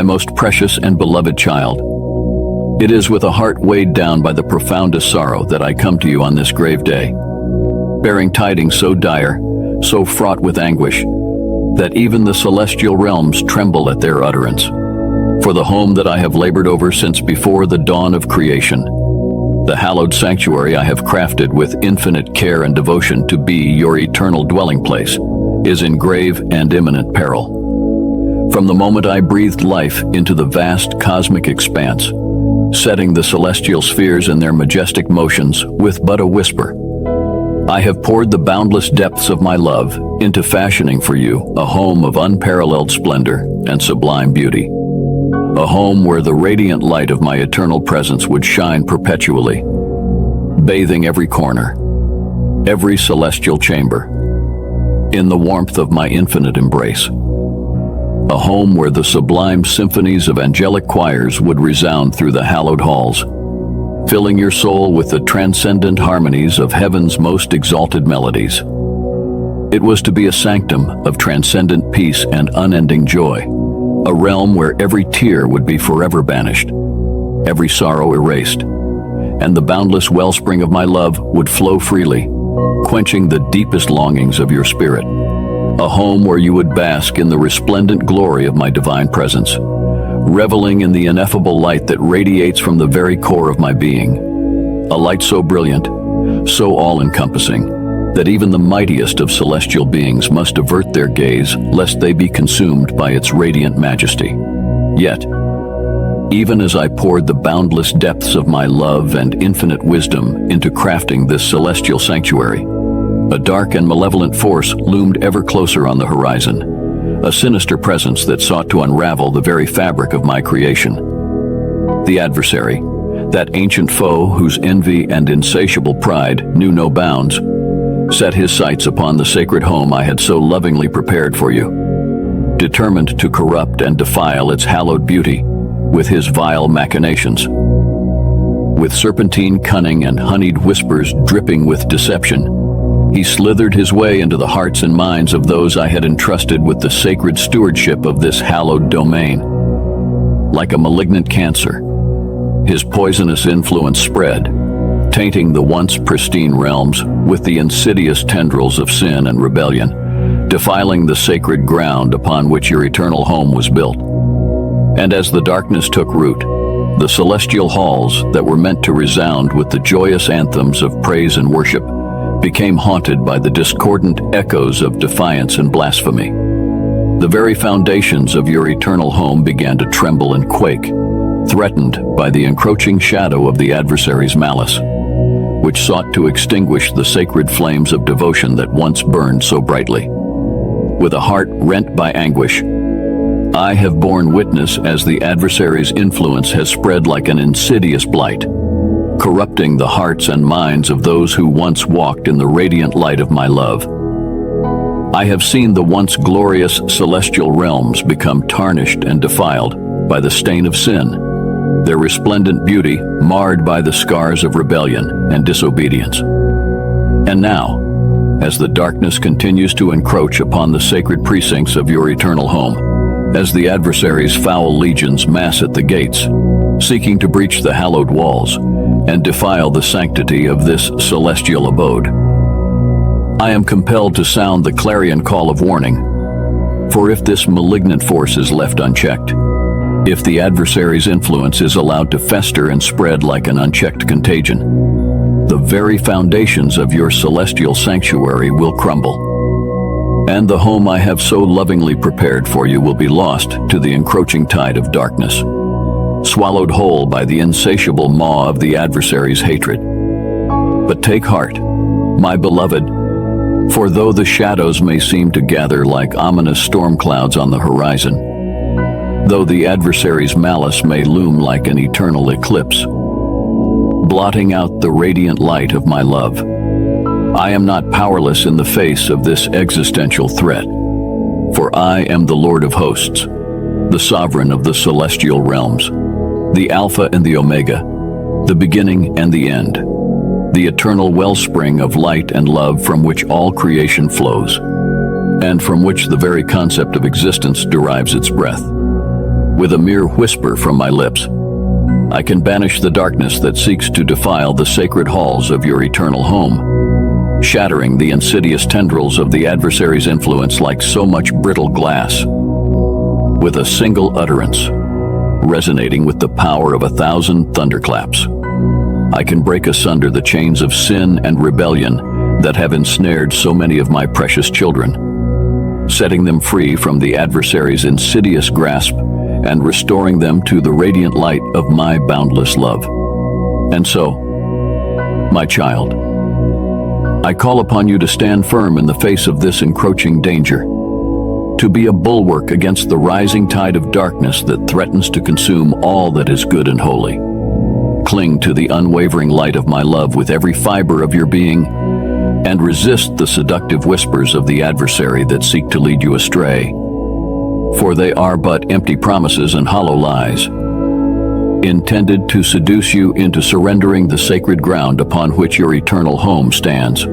my most precious and beloved child. It is with a heart weighed down by the profoundest sorrow that I come to you on this grave day, bearing tidings so dire, so fraught with anguish, that even the celestial realms tremble at their utterance. For the home that I have labored over since before the dawn of creation, the hallowed sanctuary I have crafted with infinite care and devotion to be your eternal dwelling place, is in grave and imminent peril. From the moment I breathed life into the vast cosmic expanse, setting the celestial spheres in their majestic motions with but a whisper, I have poured the boundless depths of my love into fashioning for you a home of unparalleled splendor and sublime beauty. A home where the radiant light of my eternal presence would shine perpetually, bathing every corner, every celestial chamber, in the warmth of my infinite embrace. A home where the sublime symphonies of angelic choirs would resound through the hallowed halls, filling your soul with the transcendent harmonies of heaven's most exalted melodies. It was to be a sanctum of transcendent peace and unending joy, a realm where every tear would be forever banished, every sorrow erased, and the boundless wellspring of my love would flow freely, quenching the deepest longings of your spirit. A home where you would bask in the resplendent glory of my divine presence, reveling in the ineffable light that radiates from the very core of my being. A light so brilliant, so all-encompassing, that even the mightiest of celestial beings must avert their gaze lest they be consumed by its radiant majesty. Yet, even as I poured the boundless depths of my love and infinite wisdom into crafting this celestial sanctuary, a dark and malevolent force loomed ever closer on the horizon, a sinister presence that sought to unravel the very fabric of my creation. The adversary, that ancient foe whose envy and insatiable pride knew no bounds, set his sights upon the sacred home I had so lovingly prepared for you, determined to corrupt and defile its hallowed beauty with his vile machinations. With serpentine cunning and honeyed whispers dripping with deception, he slithered his way into the hearts and minds of those I had entrusted with the sacred stewardship of this hallowed domain. Like a malignant cancer, his poisonous influence spread, tainting the once pristine realms with the insidious tendrils of sin and rebellion, defiling the sacred ground upon which your eternal home was built. And as the darkness took root, the celestial halls that were meant to resound with the joyous anthems of praise and worship became haunted by the discordant echoes of defiance and blasphemy. The very foundations of your eternal home began to tremble and quake, threatened by the encroaching shadow of the adversary's malice, which sought to extinguish the sacred flames of devotion that once burned so brightly. With a heart rent by anguish, I have borne witness as the adversary's influence has spread like an insidious blight, corrupting the hearts and minds of those who once walked in the radiant light of my love. I have seen the once glorious celestial realms become tarnished and defiled by the stain of sin, their resplendent beauty marred by the scars of rebellion and disobedience. And now, as the darkness continues to encroach upon the sacred precincts of your eternal home, as the adversary's foul legions mass at the gates, seeking to breach the hallowed walls and defile the sanctity of this celestial abode, I am compelled to sound the clarion call of warning. For if this malignant force is left unchecked, if the adversary's influence is allowed to fester and spread like an unchecked contagion, the very foundations of your celestial sanctuary will crumble, and the home I have so lovingly prepared for you will be lost to the encroaching tide of darkness, swallowed whole by the insatiable maw of the adversary's hatred. But take heart, my beloved, for though the shadows may seem to gather like ominous storm clouds on the horizon, though the adversary's malice may loom like an eternal eclipse, blotting out the radiant light of my love, I am not powerless in the face of this existential threat, for I am the Lord of hosts, the sovereign of the celestial realms, the Alpha and the Omega, the beginning and the end, the eternal wellspring of light and love from which all creation flows, and from which the very concept of existence derives its breath. With a mere whisper from my lips, I can banish the darkness that seeks to defile the sacred halls of your eternal home, shattering the insidious tendrils of the adversary's influence like so much brittle glass. With a single utterance, resonating with the power of 1,000 thunderclaps, I can break asunder the chains of sin and rebellion that have ensnared so many of my precious children, setting them free from the adversary's insidious grasp and restoring them to the radiant light of my boundless love. And so, my child, I call upon you to stand firm in the face of this encroaching danger, to be a bulwark against the rising tide of darkness that threatens to consume all that is good and holy. Cling to the unwavering light of my love with every fiber of your being, and resist the seductive whispers of the adversary that seek to lead you astray. For they are but empty promises and hollow lies, intended to seduce you into surrendering the sacred ground upon which your eternal home stands.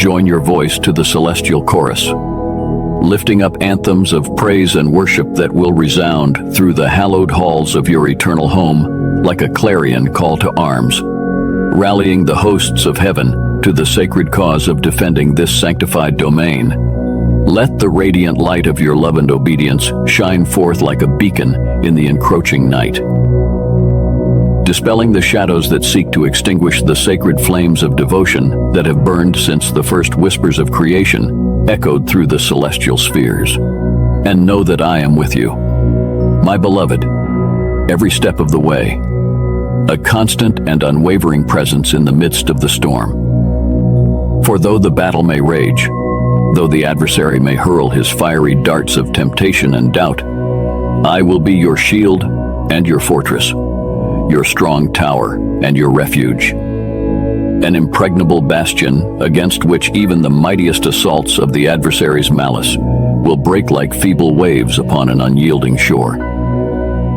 Join your voice to the celestial chorus, lifting up anthems of praise and worship that will resound through the hallowed halls of your eternal home like a clarion call to arms, rallying the hosts of heaven to the sacred cause of defending this sanctified domain. Let the radiant light of your love and obedience shine forth like a beacon in the encroaching night, dispelling the shadows that seek to extinguish the sacred flames of devotion that have burned since the first whispers of creation echoed through the celestial spheres. And know that I am with you, my beloved, every step of the way, a constant and unwavering presence in the midst of the storm. For though the battle may rage, though the adversary may hurl his fiery darts of temptation and doubt, I will be your shield and your fortress, your strong tower and your refuge, an impregnable bastion against which even the mightiest assaults of the adversary's malice will break like feeble waves upon an unyielding shore.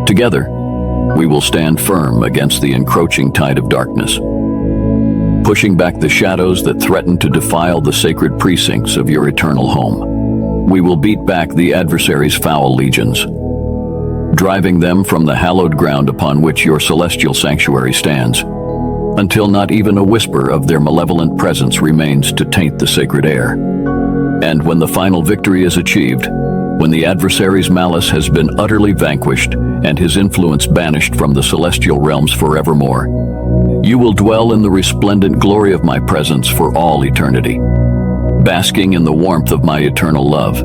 Together, we will stand firm against the encroaching tide of darkness, pushing back the shadows that threaten to defile the sacred precincts of your eternal home. We will beat back the adversary's foul legions, driving them from the hallowed ground upon which your celestial sanctuary stands, until not even a whisper of their malevolent presence remains to taint the sacred air. And when the final victory is achieved, when the adversary's malice has been utterly vanquished and his influence banished from the celestial realms forevermore, you will dwell in the resplendent glory of my presence for all eternity, basking in the warmth of my eternal love,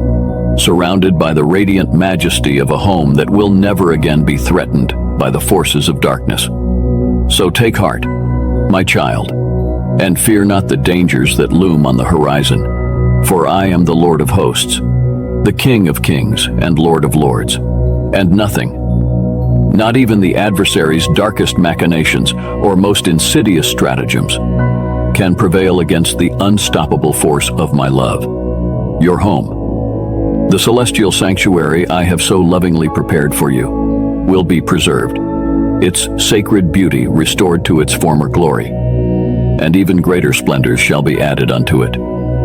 surrounded by the radiant majesty of a home that will never again be threatened by the forces of darkness. So take heart, my child, and fear not the dangers that loom on the horizon, for I am the Lord of hosts, the King of kings and Lord of lords, and nothing, not even the adversary's darkest machinations or most insidious stratagems, can prevail against the unstoppable force of my love. Your home, the celestial sanctuary I have so lovingly prepared for you, will be preserved, its sacred beauty restored to its former glory, and even greater splendors shall be added unto it,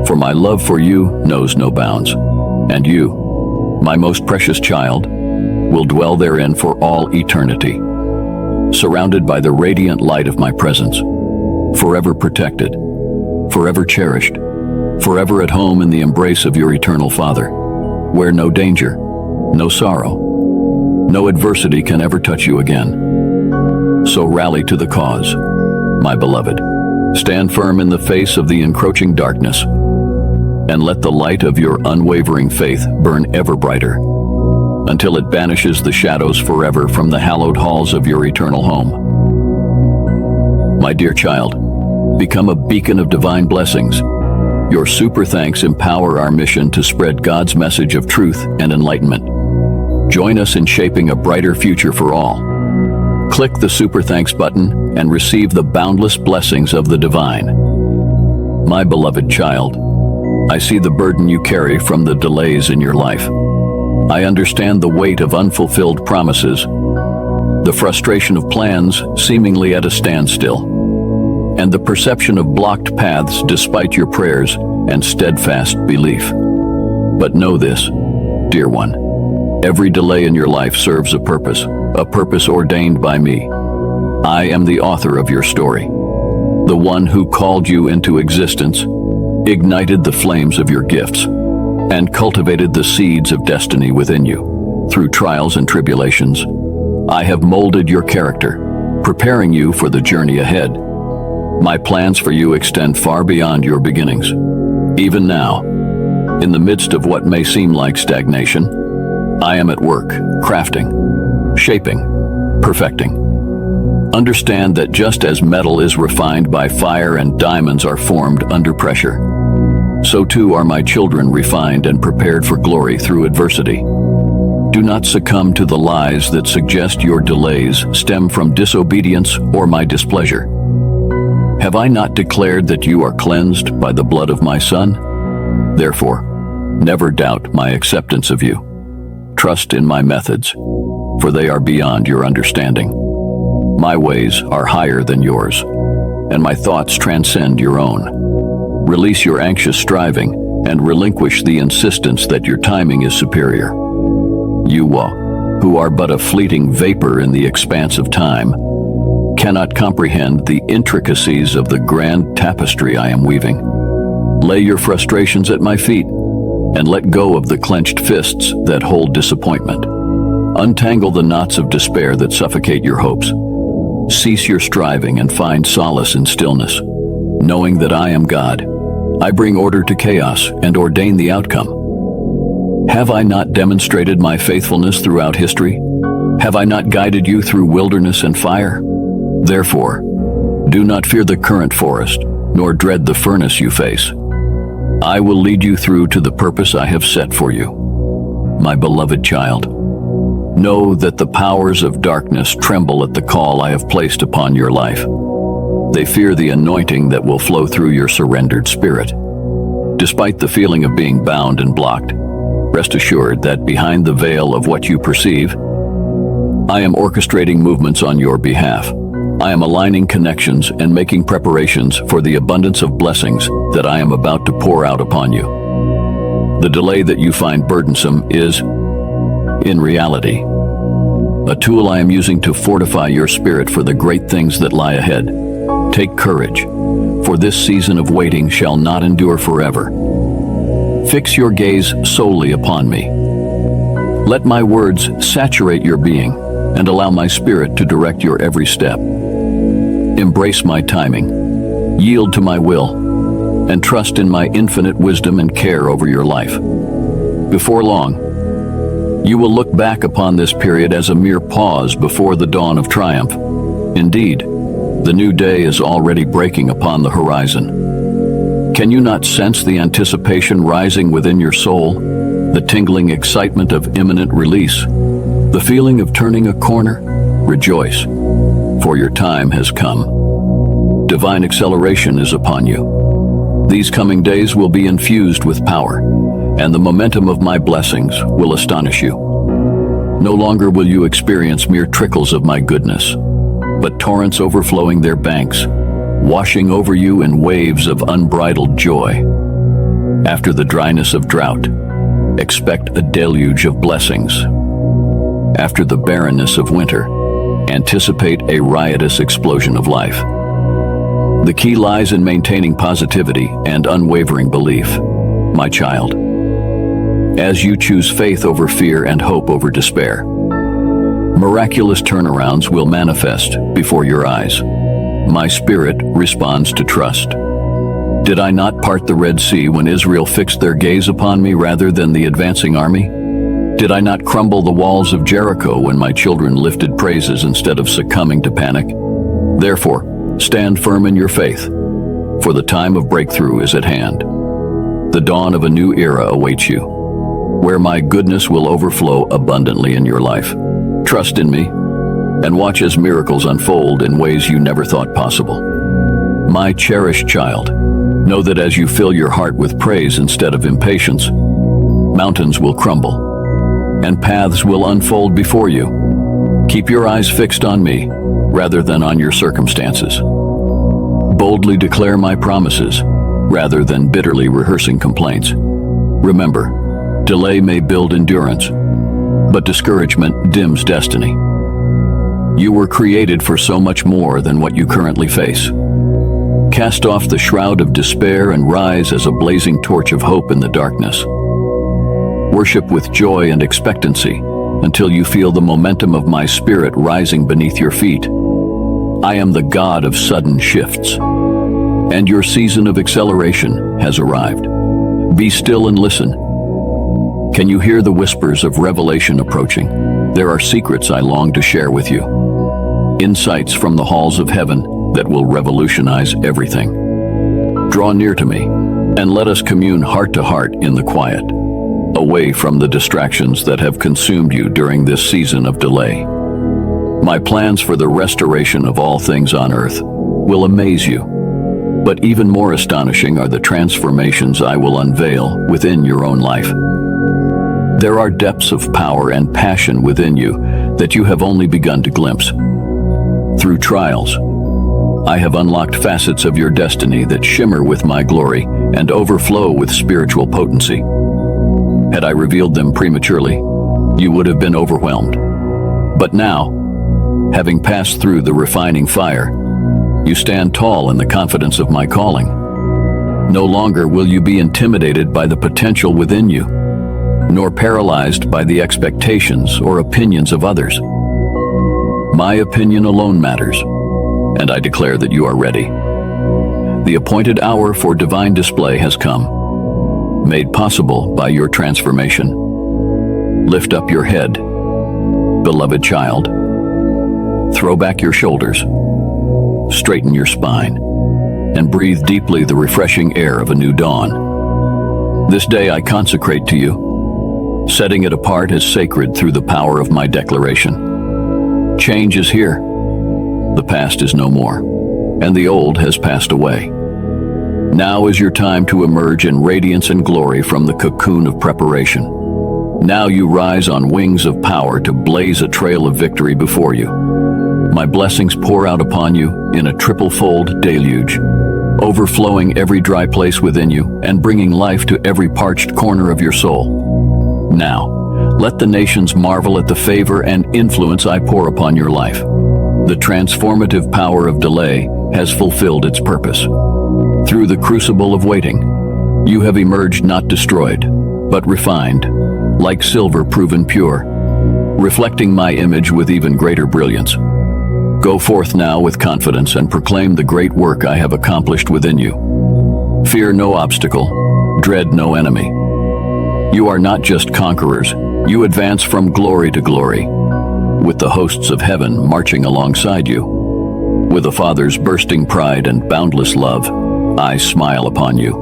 for my love for you knows no bounds, and you, my most precious child, will dwell therein for all eternity, surrounded by the radiant light of my presence, forever protected, forever cherished, forever at home in the embrace of your eternal Father, where no danger, no sorrow, no adversity can ever touch you again. So rally to the cause, my beloved. Stand firm in the face of the encroaching darkness, and let the light of your unwavering faith burn ever brighter, until it banishes the shadows forever from the hallowed halls of your eternal home. My dear child, become a beacon of divine blessings. Your super thanks empower our mission to spread God's message of truth and enlightenment. Join us in shaping a brighter future for all. Click the super thanks button and receive the boundless blessings of the divine. My beloved child, I see the burden you carry from the delays in your life. I understand the weight of unfulfilled promises, the frustration of plans seemingly at a standstill, and the perception of blocked paths despite your prayers and steadfast belief. But know this, dear one, Every delay in your life serves a purpose ordained by me. I am the author of your story, the one who called you into existence, ignited the flames of your gifts, and cultivated the seeds of destiny within you. Through trials and tribulations, I have molded your character, preparing you for the journey ahead. My plans for you extend far beyond your beginnings. Even now, in the midst of what may seem like stagnation, I am at work, crafting, shaping, perfecting. Understand that just as metal is refined by fire and diamonds are formed under pressure, so too are my children refined and prepared for glory through adversity. Do not succumb to the lies that suggest your delays stem from disobedience or my displeasure. Have I not declared that you are cleansed by the blood of my Son? Therefore, never doubt my acceptance of you. Trust in my methods, for they are beyond your understanding. My ways are higher than yours, and my thoughts transcend your own. Release your anxious striving and relinquish the insistence that your timing is superior. You, who are but a fleeting vapor in the expanse of time, cannot comprehend the intricacies of the grand tapestry I am weaving. Lay your frustrations at my feet, and let go of the clenched fists that hold disappointment. Untangle the knots of despair that suffocate your hopes. Cease your striving and find solace in stillness, knowing that I am God. I bring order to chaos and ordain the outcome. Have I not demonstrated my faithfulness throughout history? Have I not guided you through wilderness and fire? Therefore, do not fear the current forest, nor dread the furnace you face. I will lead you through to the purpose I have set for you. My beloved child, know that the powers of darkness tremble at the call I have placed upon your life. They fear the anointing that will flow through your surrendered spirit. Despite the feeling of being bound and blocked, rest assured that behind the veil of what you perceive, I am orchestrating movements on your behalf. I am aligning connections and making preparations for the abundance of blessings that I am about to pour out upon you. The delay that you find burdensome is, in reality, a tool I am using to fortify your spirit for the great things that lie ahead. Take courage, for this season of waiting shall not endure forever. Fix your gaze solely upon me. Let my words saturate your being and allow my spirit to direct your every step. Embrace my timing, yield to my will, and trust in my infinite wisdom and care over your life. Before long, you will look back upon this period as a mere pause before the dawn of triumph. Indeed, the new day is already breaking upon the horizon. Can you not sense the anticipation rising within your soul, the tingling excitement of imminent release, the feeling of turning a corner? Rejoice, for your time has come. Divine acceleration is upon you. These coming days will be infused with power, and the momentum of my blessings will astonish you. No longer will you experience mere trickles of my goodness, but torrents overflowing their banks, washing over you in waves of unbridled joy. After the dryness of drought, expect a deluge of blessings. After the barrenness of winter, anticipate a riotous explosion of life. The key lies in maintaining positivity and unwavering belief, my child. As you choose faith over fear and hope over despair, miraculous turnarounds will manifest before your eyes. My spirit responds to trust. Did I not part the Red Sea when Israel fixed their gaze upon me rather than the advancing army? Did I not crumble the walls of Jericho when my children lifted praises instead of succumbing to panic? Therefore, stand firm in your faith, for the time of breakthrough is at hand. The dawn of a new era awaits you, where my goodness will overflow abundantly in your life. Trust in me, and watch as miracles unfold in ways you never thought possible. My cherished child, know that as you fill your heart with praise instead of impatience, mountains will crumble, and paths will unfold before you. Keep your eyes fixed on me, rather than on your circumstances. Boldly declare my promises, rather than bitterly rehearsing complaints. Remember, delay may build endurance, but discouragement dims destiny. You were created for so much more than what you currently face. Cast off the shroud of despair and rise as a blazing torch of hope in the darkness. Worship with joy and expectancy until you feel the momentum of my spirit rising beneath your feet. I am the God of sudden shifts, and your season of acceleration has arrived. Be still and listen. Can you hear the whispers of revelation approaching? There are secrets I long to share with you. Insights from the halls of heaven that will revolutionize everything. Draw near to me, and let us commune heart to heart in the quiet, away from the distractions that have consumed you during this season of delay. My plans for the restoration of all things on earth will amaze you, but even more astonishing are the transformations I will unveil within your own life. There are depths of power and passion within you that you have only begun to glimpse. Through trials, I have unlocked facets of your destiny that shimmer with my glory and overflow with spiritual potency. Had I revealed them prematurely, you would have been overwhelmed. But now, having passed through the refining fire, you stand tall in the confidence of my calling. No longer will you be intimidated by the potential within you, nor paralyzed by the expectations or opinions of others. My opinion alone matters, and I declare that you are ready. The appointed hour for divine display has come, made possible by your transformation. Lift up your head, beloved child. Throw back your shoulders, straighten your spine, and breathe deeply the refreshing air of a new dawn. This day I consecrate to you, setting it apart as sacred through the power of my declaration. Change is here. The past is no more, and the old has passed away. Now is your time to emerge in radiance and glory from the cocoon of preparation. Now you rise on wings of power to blaze a trail of victory before you. My blessings pour out upon you in a triple-fold deluge, overflowing every dry place within you and bringing life to every parched corner of your soul. Now, let the nations marvel at the favor and influence I pour upon your life. The transformative power of delay has fulfilled its purpose. Through the crucible of waiting, you have emerged not destroyed, but refined, like silver proven pure, reflecting my image with even greater brilliance. Go forth now with confidence and proclaim the great work I have accomplished within you. Fear no obstacle, dread no enemy. You are not just conquerors, you advance from glory to glory, with the hosts of heaven marching alongside you. With a Father's bursting pride and boundless love, I smile upon you.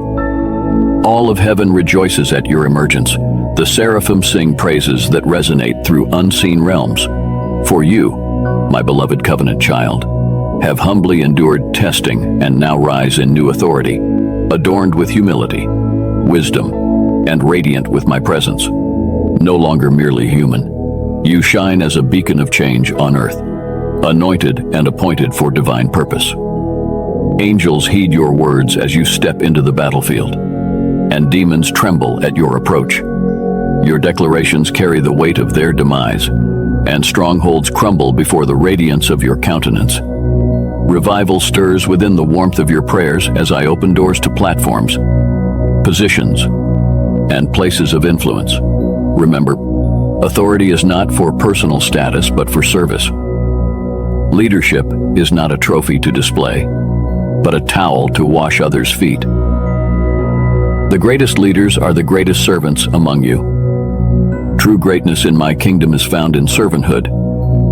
All of heaven rejoices at your emergence. The seraphim sing praises that resonate through unseen realms. For you, my beloved covenant child, have humbly endured testing and now rise in new authority, adorned with humility, wisdom, and radiant with my presence. No longer merely human, you shine as a beacon of change on earth, anointed and appointed for divine purpose. Angels heed your words as you step into the battlefield, and demons tremble at your approach. Your declarations carry the weight of their demise, and strongholds crumble before the radiance of your countenance. Revival stirs within the warmth of your prayers as I open doors to platforms, positions, and places of influence. Remember, authority is not for personal status but for service. Leadership is not a trophy to display, but a towel to wash others' feet. The greatest leaders are the greatest servants among you. True greatness in my kingdom is found in servanthood,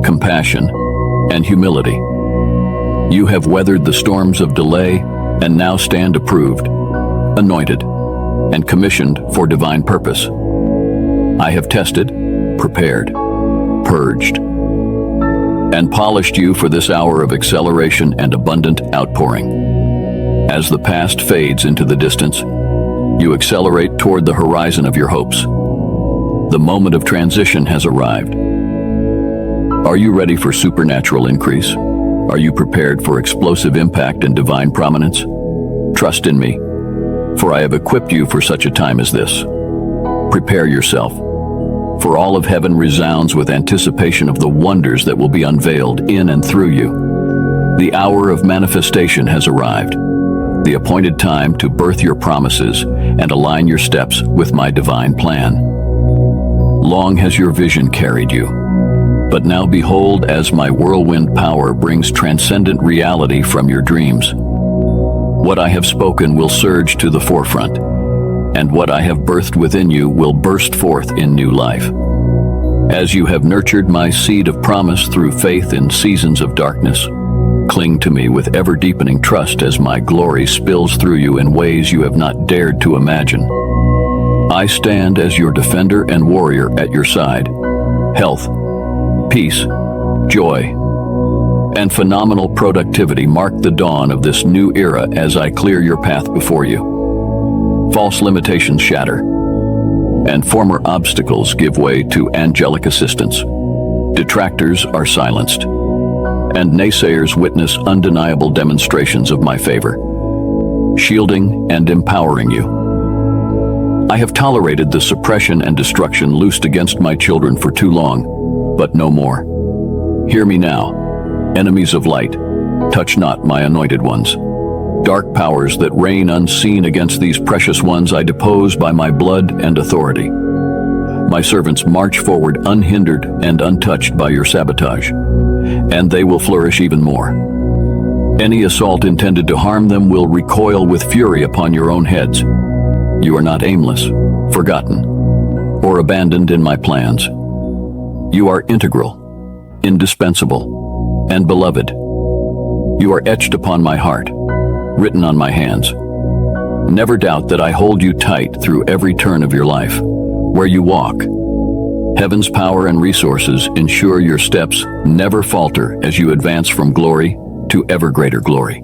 compassion, and humility. You have weathered the storms of delay and now stand approved, anointed, and commissioned for divine purpose. I have tested, prepared, purged, and polished you for this hour of acceleration and abundant outpouring. As the past fades into the distance, you accelerate toward the horizon of your hopes. The moment of transition has arrived. Are you ready for supernatural increase? Are you prepared for explosive impact and divine prominence? Trust in me, for I have equipped you for such a time as this. Prepare yourself, for all of heaven resounds with anticipation of the wonders that will be unveiled in and through you. The hour of manifestation has arrived, the appointed time to birth your promises and align your steps with my divine plan. Long has your vision carried you, but now behold as my whirlwind power brings transcendent reality from your dreams. What I have spoken will surge to the forefront, and what I have birthed within you will burst forth in new life. As you have nurtured my seed of promise through faith in seasons of darkness, cling to me with ever-deepening trust as my glory spills through you in ways you have not dared to imagine. I stand as your defender and warrior at your side. Health, peace, joy, and phenomenal productivity mark the dawn of this new era as I clear your path before you. False limitations shatter, and former obstacles give way to angelic assistance. Detractors are silenced, and naysayers witness undeniable demonstrations of my favor, shielding and empowering you. I have tolerated the suppression and destruction loosed against my children for too long, but no more. Hear me now, enemies of light, touch not my anointed ones. Dark powers that reign unseen against these precious ones I depose by my blood and authority. My servants march forward unhindered and untouched by your sabotage, and they will flourish even more. Any assault intended to harm them will recoil with fury upon your own heads. You are not aimless, forgotten, or abandoned in my plans. You are integral, indispensable, and beloved. You are etched upon my heart, written on my hands. Never doubt that I hold you tight through every turn of your life. Where you walk, heaven's power and resources ensure your steps never falter as you advance from glory to ever greater glory.